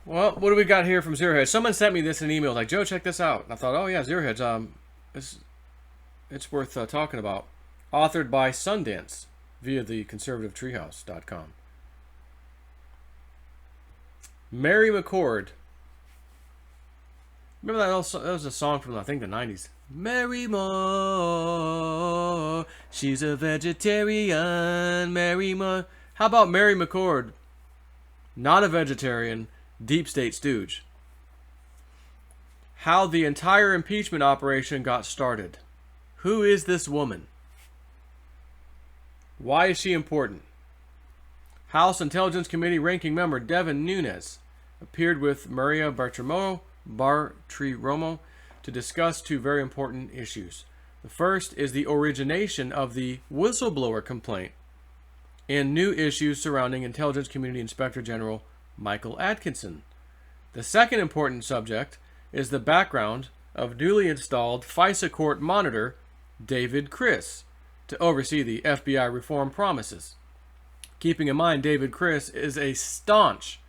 Well, what do we got here from Zero Hedge? Someone sent me this in an email, like, Joe, check this out. And I thought, oh yeah, Zero Hedge, it's worth talking about. Authored by Sundance via the conservativetreehouse.com. Mary McCord. Remember that was a song from, I think, the 90s. Mary Moore, she's a vegetarian, Mary Moore. How about Mary McCord? Not a vegetarian, deep state stooge. How the entire impeachment operation got started. Who is this woman? Why is she important? House Intelligence Committee ranking member Devin Nunes appeared with Maria Bartiromo to discuss two very important issues. The first is the origination of the whistleblower complaint and new issues surrounding Intelligence Community Inspector General Michael Atkinson. The second important subject is the background of newly installed FISA court monitor David Criss to oversee the FBI reform promises. Keeping in mind, David Criss is a staunch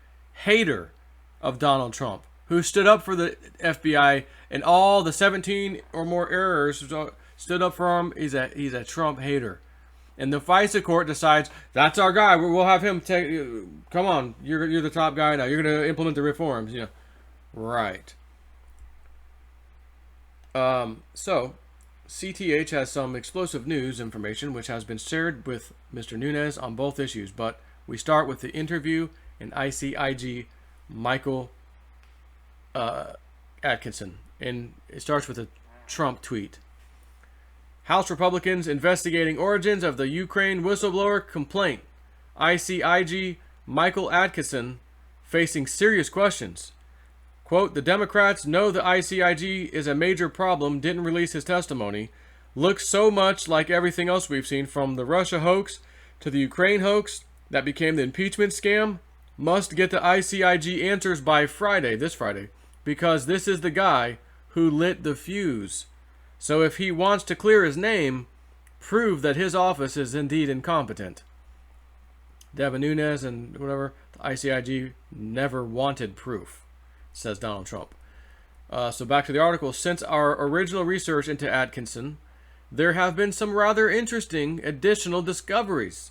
hater of Donald Trump, who stood up for the FBI and all the 17 or more errors stood up for him. He's a Trump hater. And the FISA court decides, that's our guy. We'll have him take. Come on, you're the top guy now. You're going to implement the reforms. Right. So, CTH has some explosive news information which has been shared with Mr. Nunes on both issues. But we start with the interview in ICIG Michael Atkinson. And it starts with a Trump tweet. House Republicans investigating origins of the Ukraine whistleblower complaint. ICIG Michael Atkinson facing serious questions. Quote, the Democrats know the ICIG is a major problem, didn't release his testimony. Looks so much like everything else we've seen, from the Russia hoax to the Ukraine hoax that became the impeachment scam. Must get the ICIG answers by Friday, this Friday, because this is the guy who lit the fuse. So if he wants to clear his name, prove that his office is indeed incompetent. Devin Nunes and whatever, the ICIG never wanted proof, says Donald Trump. So back to the article. Since our original research into Atkinson, there have been some rather interesting additional discoveries.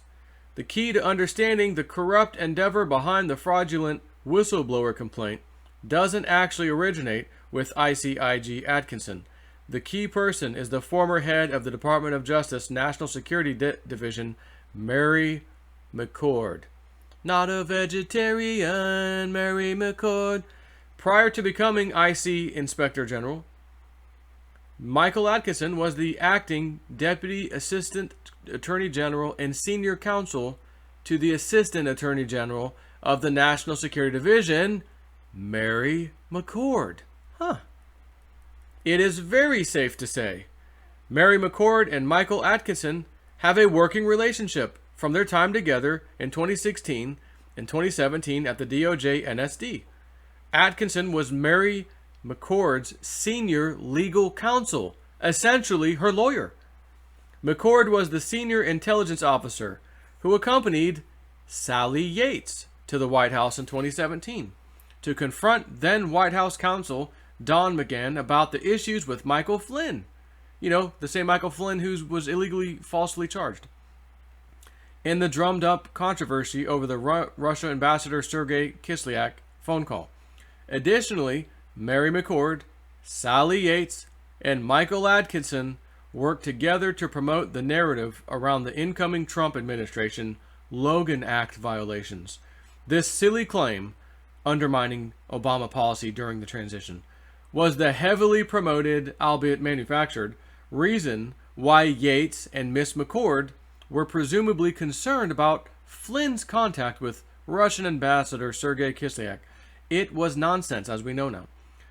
The key to understanding the corrupt endeavor behind the fraudulent whistleblower complaint doesn't actually originate with ICIG Atkinson. The key person is the former head of the Department of Justice National Security Division, Mary McCord. Not a vegetarian, Mary McCord. Prior to becoming IC Inspector General, Michael Atkinson was the acting Deputy Assistant Attorney General and Senior Counsel to the Assistant Attorney General of the National Security Division, Mary McCord. It is very safe to say Mary McCord and Michael Atkinson have a working relationship from their time together in 2016 and 2017 at the DOJ NSD. Atkinson was Mary McCord's senior legal counsel, essentially her lawyer. McCord was the senior intelligence officer who accompanied Sally Yates to the White House in 2017 to confront then White House counsel Don McGahn about the issues with Michael Flynn. You know, the same Michael Flynn who was illegally falsely charged. In the drummed up controversy over the Russia ambassador Sergei Kislyak phone call. Additionally, Mary McCord, Sally Yates, and Michael Atkinson worked together to promote the narrative around the incoming Trump administration Logan Act violations. This silly claim, undermining Obama policy during the transition, was the heavily promoted, albeit manufactured, reason why Yates and Miss McCord were presumably concerned about Flynn's contact with Russian ambassador Sergei Kislyak. It was nonsense, as we know now.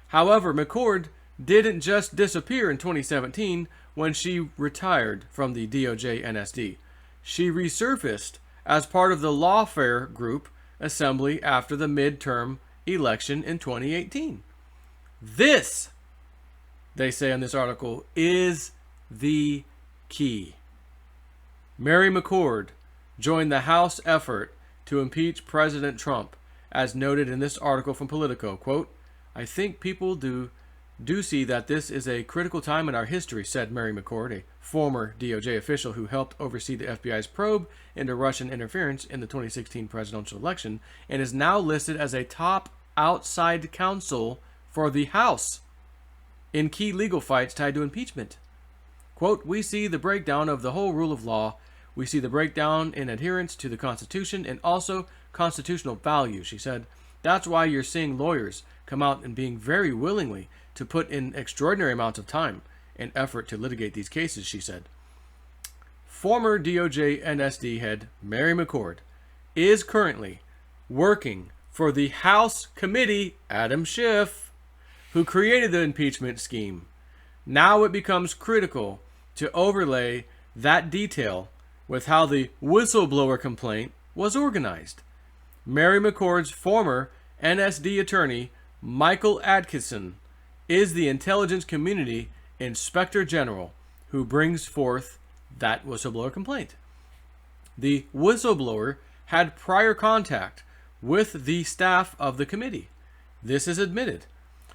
However, McCord didn't just disappear in 2017 when she retired from the DOJ NSD. She resurfaced as part of the lawfare group assembly after the midterm election in 2018. This, they say in this article, is the key. Mary McCord joined the House effort to impeach President Trump as noted in this article from Politico. Quote, "I think people do see that this is a critical time in our history," said Mary McCord, a former DOJ official who helped oversee the FBI's probe into Russian interference in the 2016 presidential election and is now listed as a top outside counsel for the House in key legal fights tied to impeachment. Quote, "We see the breakdown of the whole rule of law. We see the breakdown in adherence to the Constitution and also constitutional value," she said. "That's why you're seeing lawyers come out and being very willingly to put in extraordinary amounts of time and effort to litigate these cases," she said. Former DOJ NSD head Mary McCord is currently working for the House committee, Adam Schiff, who created the impeachment scheme. Now it becomes critical to overlay that detail with how the whistleblower complaint was organized. Mary McCord's former NSD attorney, Michael Atkinson, is the intelligence community inspector general who brings forth that whistleblower complaint. The whistleblower had prior contact with the staff of the committee. This is admitted.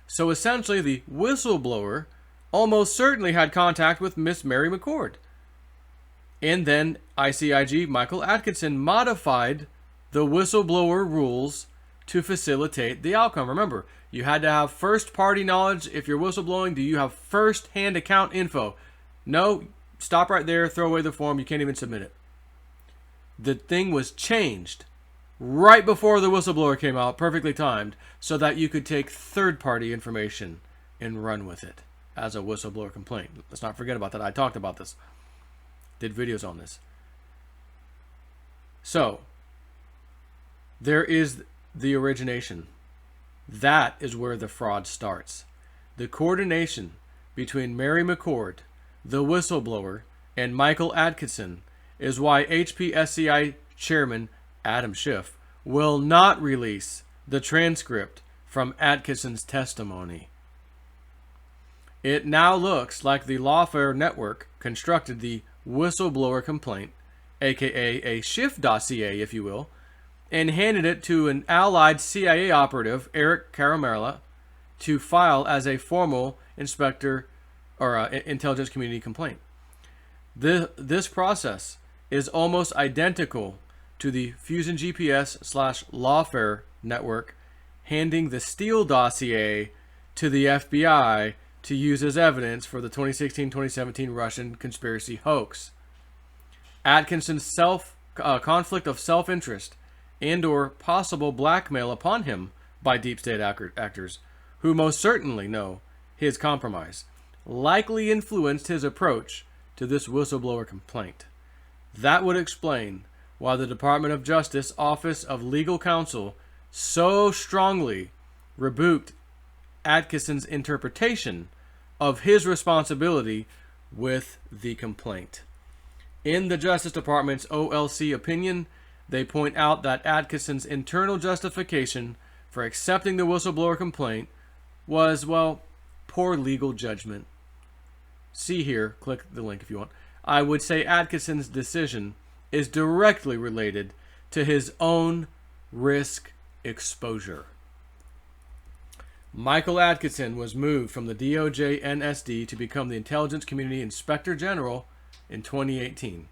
So essentially, the whistleblower almost certainly had contact with Miss Mary McCord. And then ICIG Michael Atkinson modified the whistleblower rules to facilitate the outcome. Remember, you had to have first-party knowledge. If you're whistleblowing, do you have first-hand account info? No, stop right there, throw away the form, you can't even submit it. The thing was changed right before the whistleblower came out, perfectly timed, so that you could take third-party information and run with it as a whistleblower complaint. Let's not forget about that. I talked about this. Did videos on this. So, there is the origination. That is where the fraud starts. The coordination between Mary McCord, the whistleblower, and Michael Atkinson is why HPSCI Chairman Adam Schiff will not release the transcript from Atkinson's testimony. It now looks like the Lawfare Network constructed the whistleblower complaint, aka a Schiff dossier, if you will, and handed it to an allied CIA operative, Eric Caramella, to file as a formal inspector or intelligence community complaint. This process is almost identical to the Fusion GPS/Lawfare Network handing the Steele dossier to the FBI to use as evidence for the 2016-2017 Russian conspiracy hoax. Atkinson's conflict of self-interest and or possible blackmail upon him by deep state actors, who most certainly know his compromise, likely influenced his approach to this whistleblower complaint. That would explain why the Department of Justice Office of Legal Counsel so strongly rebuked Atkinson's interpretation of his responsibility with the complaint. In the Justice Department's OLC opinion, they point out that Atkinson's internal justification for accepting the whistleblower complaint was, well, poor legal judgment. See here, click the link if you want. I would say Atkinson's decision is directly related to his own risk exposure. Michael Atkinson was moved from the DOJ NSD to become the Intelligence Community Inspector General in 2018.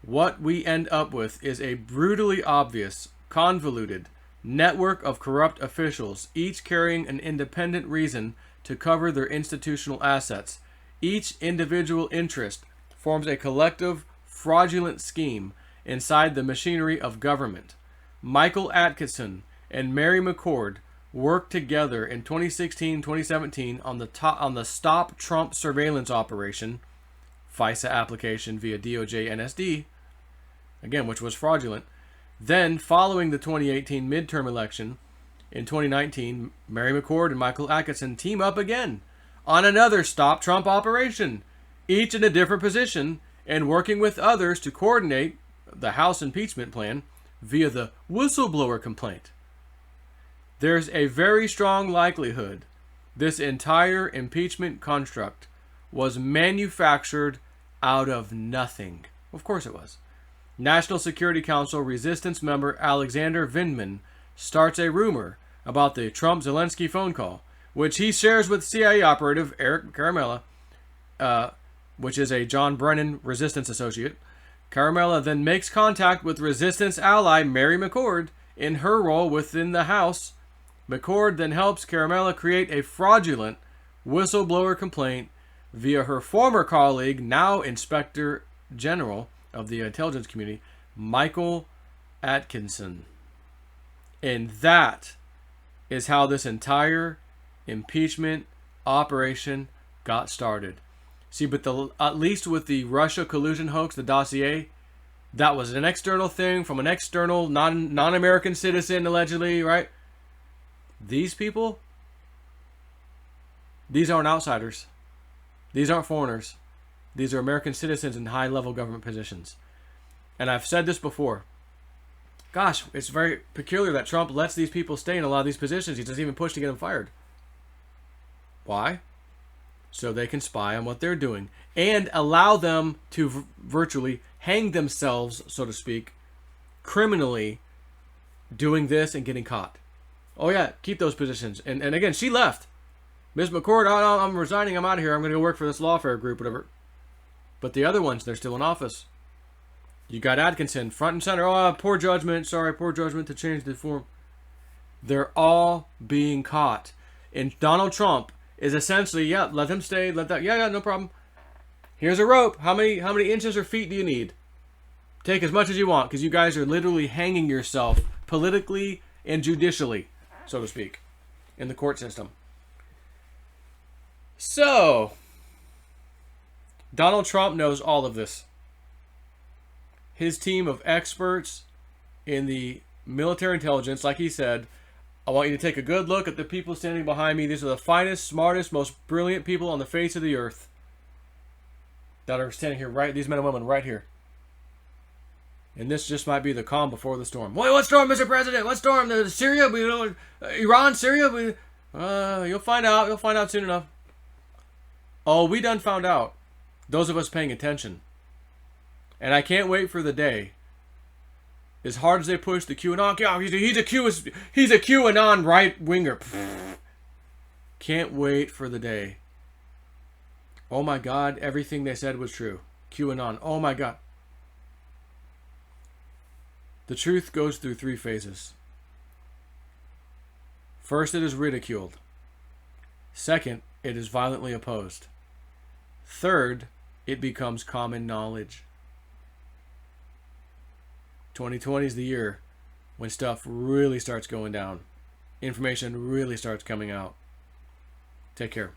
What we end up with is a brutally obvious, convoluted network of corrupt officials, each carrying an independent reason to cover their institutional assets. Each individual interest forms a collective, fraudulent scheme inside the machinery of government. Michael Atkinson and Mary McCord worked together in 2016-2017 on the Stop Trump surveillance operation, FISA application via DOJ NSD, again, which was fraudulent. Then, following the 2018 midterm election, in 2019, Mary McCord and Michael Atkinson team up again on another Stop Trump operation, each in a different position and working with others to coordinate the House impeachment plan via the whistleblower complaint. There's a very strong likelihood this entire impeachment construct was manufactured out of nothing. Of course it was. National Security Council resistance member Alexander Vindman starts a rumor about the Trump-Zelensky phone call, which he shares with CIA operative Eric Caramella, which is a John Brennan resistance associate. Caramella then makes contact with resistance ally Mary McCord in her role within the House. McCord then helps Caramella create a fraudulent whistleblower complaint via her former colleague, now Inspector General of the intelligence community, Michael Atkinson. And that is how this entire impeachment operation got started. See, but at least with the Russia collusion hoax, the dossier, that was an external thing from an external non-American citizen, allegedly, right? These people, these aren't outsiders. These aren't foreigners. These are American citizens in high-level government positions. And I've said this before. Gosh, it's very peculiar that Trump lets these people stay in a lot of these positions. He doesn't even push to get them fired. Why? So they can spy on what they're doing and allow them to virtually hang themselves, so to speak, criminally doing this and getting caught. Oh yeah, keep those positions. And again, she left. Ms. McCord, oh, I'm resigning, I'm out of here, I'm going to go work for this lawfare group, whatever. But the other ones, they're still in office. You got Atkinson, front and center. Oh, poor judgment. Sorry, poor judgment to change the form. They're all being caught. And Donald Trump is essentially, yeah, let them stay. Let that, yeah, no problem. Here's a rope. How many inches or feet do you need? Take as much as you want, because you guys are literally hanging yourself politically and judicially, so to speak, in the court system. So, Donald Trump knows all of this. His team of experts in the military intelligence, like he said, I want you to take a good look at the people standing behind me. These are the finest, smartest, most brilliant people on the face of the earth that are standing here, right? These men and women right here. And this just might be the calm before the storm. Wait, what storm, Mr. President? What storm? Syria? Iran? Syria? You'll find out. You'll find out soon enough. Oh, we done found out. Those of us paying attention. And I can't wait for the day. As hard as they push the QAnon, yeah, he's a QAnon right winger. Can't wait for the day. Oh my God, everything they said was true. QAnon, oh my God. The truth goes through 3 phases. First, it is ridiculed. Second, it is violently opposed. Third, it becomes common knowledge. 2020 is the year when stuff really starts going down. Information really starts coming out. Take care.